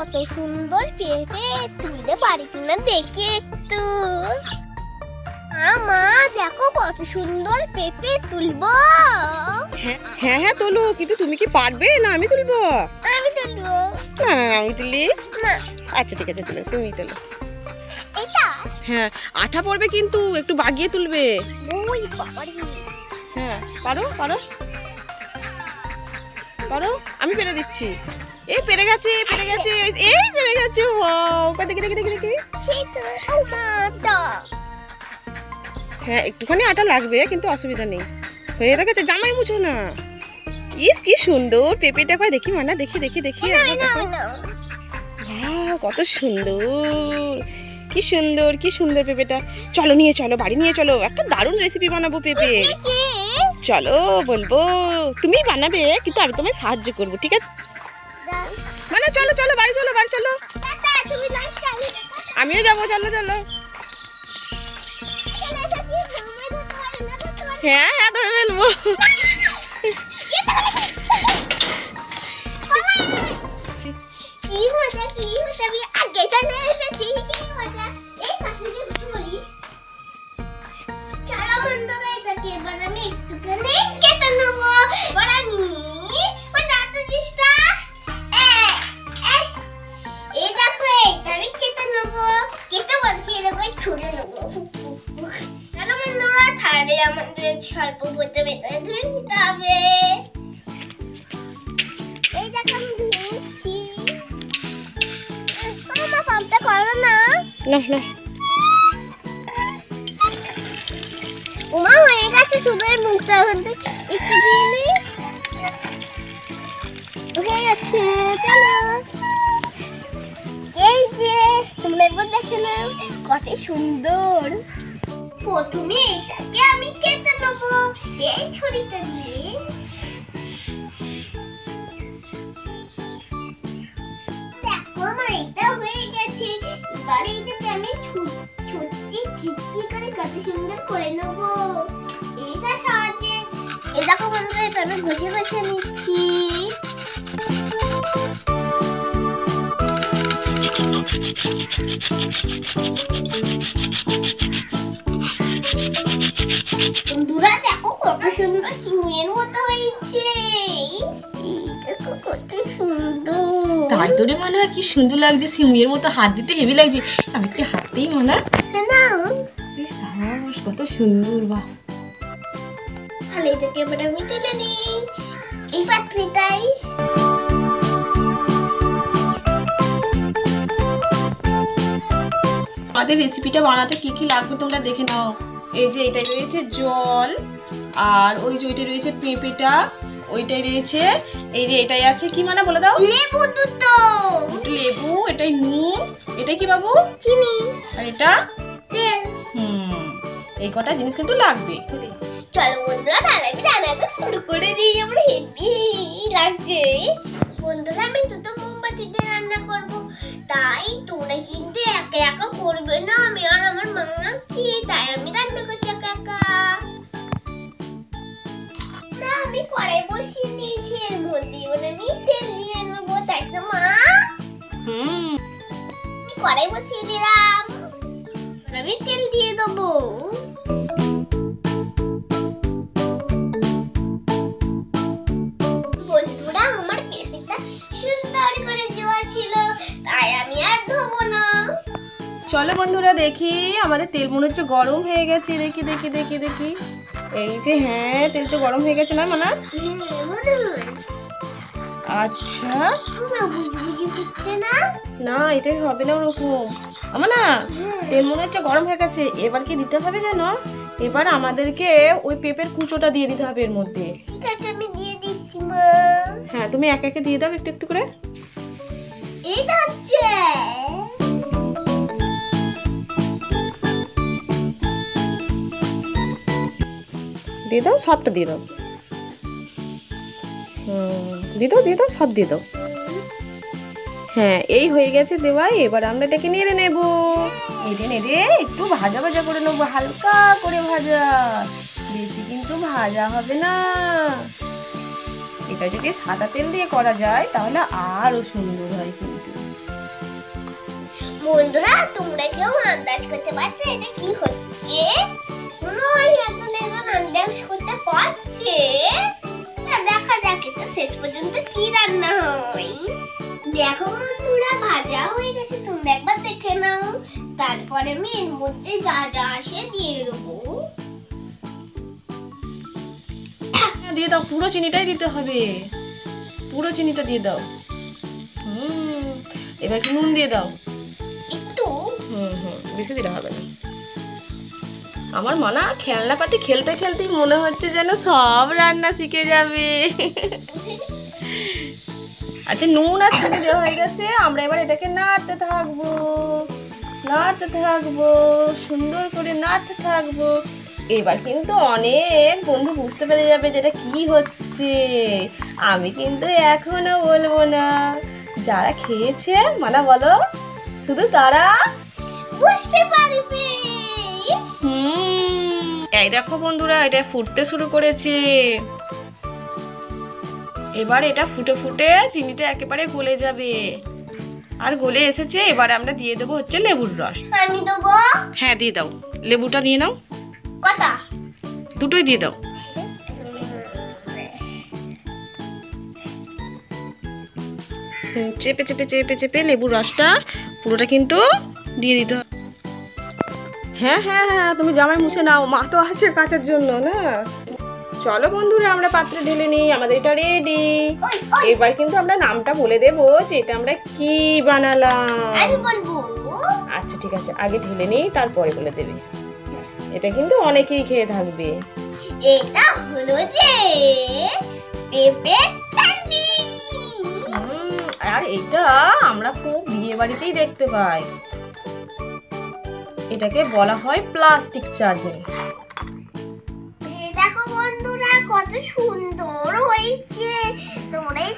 কত সুন্দর পেঁপে তুলতে পারি কিনা দেখি একটু। মা দেখো কত সুন্দর পেঁপে তুলবো। হ্যাঁ হ্যাঁ তোলো, কিন্তু তুমি কি পারবে না আমি তুলবো? আমি তুলবো। না আমি তুলি না। আচ্ছা ঠিক আছে, তুলো, তুমি তোলো। এটা হ্যাঁ আঠা পড়বে কিন্তু, একটু বাগিয়ে তুলবে। ওই বাবারে। হ্যাঁ পারো পারো পারো, আমি পেরে দিচ্ছি। এই পেরে গেছে পেরে গেছে, এই পেরে গেছে। ওয়াও, দেখি দেখি দেখি দেখি। সেই তো ও মাটা। হ্যাঁ একটুখানি আটা লাগবে, কিন্তু অসুবিধা নেই। হয়ে গেছে, জামাই মুছো না। ইস কি সুন্দর পেঁপেটা, কয় দেখি মানা, দেখি দেখি দেখি। কত সুন্দর, কি সুন্দর কি সুন্দর পেঁপেটা। চলো নিয়ে চলো, বাড়ি নিয়ে চলো, একটা দারুণ রেসিপি বানাবো পেঁপে। চলো বলবো, তুমি বানাবে কিন্তু আমি তোমায় সাহায্য করবো, ঠিক আছে? মানে চলো চলো বাড়ি চলো, বাড়ি চলো। আমিও যাবো, চলো চলো। হ্যাঁ হ্যাঁ ধরে ফেলবো। কি মজা কি মজা, আমি আগে চলে এসেছি। কি মজা, এই পাশে যে বলি। চলো বন্ধুরা, এটাকে এবার আমি একটুখানি কেটে নেবো। বাড়ানি ওই দাঁতটা দিসটা। এই দেখো, এটা আমি কেটে নেবো। কেটে বলছি এরকম ছুলে নেবো। চলো বন্ধুরা, তাহলে আমাদের স্বল্প প্রথমে ধরে নিতে হবে। এই দেখো আমি ধরে নিচ্ছি। মা পাম্পটা করো না। না না উমা হয়ে গেছে, শুধু এই মুখটা একটু দিয়ে নি। হয়ে গেছে, চলো। এই যে তোমরা এবার দেখে নাও কত সুন্দর। প্রথমে এটাকে আমি কেটে নেবো এই ছুরিটা দিয়ে। দেখো আমার এটা হয়ে গেছে। এবার এইটাকে আমি ছুটি খিটকি করে কত সুন্দর করে নেবো এটা সাহায্যে। এই দেখো বন্ধুরা, এটা আমি ঘষে ঘষে নিচ্ছি। বন্ধুরা দেখো কত সুন্দর সিমের মতো হয়েছে। দেখো কত সুন্দর। তাই তোরে মনে হয় কি সুন্দর লাগছে, সিমের মতো হাত দিতে হেভি লাগছে। আমি একটু হাততেই মনে না কত সুন্দর। বাহ, তাহলে এটাকে এবার আমি তুলে নিই এই পাত্রটাই। আমাদের রেসিপিটা বানাতে কি কি লাগবে তোমরা দেখে নাও। এই যে এটা রয়েছে জল, আর ওই যে ওইটা রয়েছে পেঁপেটা, ওইটাই রয়েছে। এই যে এটাই আছে কি মানে বলে দাও? লেবু দুটো। লেবু, এটাই নুন, এটাই কি বাবু? চিনি। আর এটা তেল। এই কটা জিনিস কিন্তু লাগবে। চলো বন্ধুরা, তাহলে আমি রান্নাটা শুরু করে দিই। আমার হেভি লাগছে। বন্ধুরা, আমি দুটো মোমবাতিতে রান্না করব, তাই তোমরা কিন্তু একা একা করবে না। আমি আর আমার মা আছি, তাই আমি রান্না করছি একা একা। না, আমি কড়াই বসিয়ে নিয়েছি, এর মধ্যে এবার আমি তেল দিয়ে নেবো, তাই তো মা? আমি কড়াই বসিয়ে দিলাম, আমি তেল দিয়ে দেবো। বন্ধুরা, আমার পেঁপেটা সুন্দর করে ধোয়া ছিল, তাই আমি আর ধোবো না। চলো বন্ধুরা দেখি, আমাদের তেল মনে হচ্ছে গরম হয়ে গেছে। দেখি দেখি দেখি দেখি, এই যে হ্যাঁ তেল তো গরম হয়ে গেছে না মানা? আচ্ছা না, এটাই হবে না ওরকম আমার না। তেল মনে হচ্ছে গরম হয়ে গেছে। এবার কি দিতে হবে জানো? এবার আমাদেরকে ওই পেঁপের কুচোটা দিয়ে দিতে হবে এর মধ্যে। ঠিক আছে, আমি দিয়ে দিচ্ছি মা। হ্যাঁ তুমি এক একে দিয়ে দাও একটু একটু করে। এই হচ্ছে, দিয়ে দাও, সবটা দিয়ে দাও। দিয়ে দাও দিয়ে দাও, সব দিয়ে দাও। হ্যাঁ এই হয়ে গেছে দেওয়াই। এবার আমরা এটাকে নেড়ে নেব। নেড়ে নেড়ে একটু ভাজা ভাজা করে নেবো, হালকা করে ভাজা, বেশি কিন্তু ভাজা হবে না। এটা যদি সাদা তেল দিয়ে করা যায় তাহলে আরো সুন্দর হয় কিন্তু। বন্ধুরা তোমরা কেউ আন্দাজ করতে পারছো এটা কি হচ্ছে? ওই একজন আন্দাজ করতে পারছে। দেখা যাক এটা শেষ পর্যন্ত কি রান্না হয়। দেখো বন্ধুরা ভাজা হয়ে গেছে, তোমরা একবার দেখে নাও। তারপরে আমি এর মধ্যে যা যা আসে দিয়ে দেবো। দিয়ে দাও, পুরো চিনিটাই দিতে হবে, পুরো চিনিটা দিয়ে দাও। এবার একটু নুন দিয়ে দাও একটু। বেশি দিতে হবে না। আমার মানা খেলনাপাতি খেলতে খেলতেই মনে হচ্ছে যেন সব রান্না শিখে যাবে। আচ্ছা নুন আর চিনি দেওয়া হয়ে গেছে, আমরা এবার এটাকে নাড়তে থাকবো, নাড়তে থাকবো, সুন্দর করে নাড়তে থাকবো। এবার কিন্তু অনেক বন্ধু বুঝতে পেরে যাবে যেটা কি হচ্ছে। আমি কিন্তু এখনো বলবো না, যারা খেয়েছে মানা বলো, শুধু তারা বুঝতে পারবে। এই দেখো বন্ধুরা, এটা ফুটতে শুরু করেছে। এবার এটা ফুটে ফুটে চিনিটা একেবারে গলে যাবে, আর গলে এসেছে। এবার আমরা দিয়ে দেবো হচ্ছে লেবুর রস। আমি দেবো। হ্যাঁ দিয়ে দাও, লেবুটা নিয়ে নাও, কটা? দুটোই দিয়ে দাও। চেপে চেপে চেপে চেপে লেবুর রসটা পুরোটা কিন্তু দিয়ে দিতে হবে। হ্যাঁ হ্যাঁ হ্যাঁ, তুমি জামাই মুছে নাও, মা তো আছে কাচার জন্য না। চলো বন্ধুরা আমরা পাত্রে ঢেলে নিই, আমাদের এটা রেডি। এবার কিন্তু আমরা নামটা বলে দেবো যে এটা আমরা কি বানালাম। আমি বলবো। আচ্ছা ঠিক আছে, আগে ঢেলে নিই তারপরে বলে দেবে। এটা কিন্তু অনেকেই খেয়ে থাকবে। এটা হলো যে পেঁপে চাটনি। আর এটা আমরা খুব বিয়ে বাড়িতেই দেখতে পাই। এটাকে বলা হয় প্লাস্টিক চাটনি। দেখো বন্ধুরা কত সুন্দর হয়েছে। তোমরা এই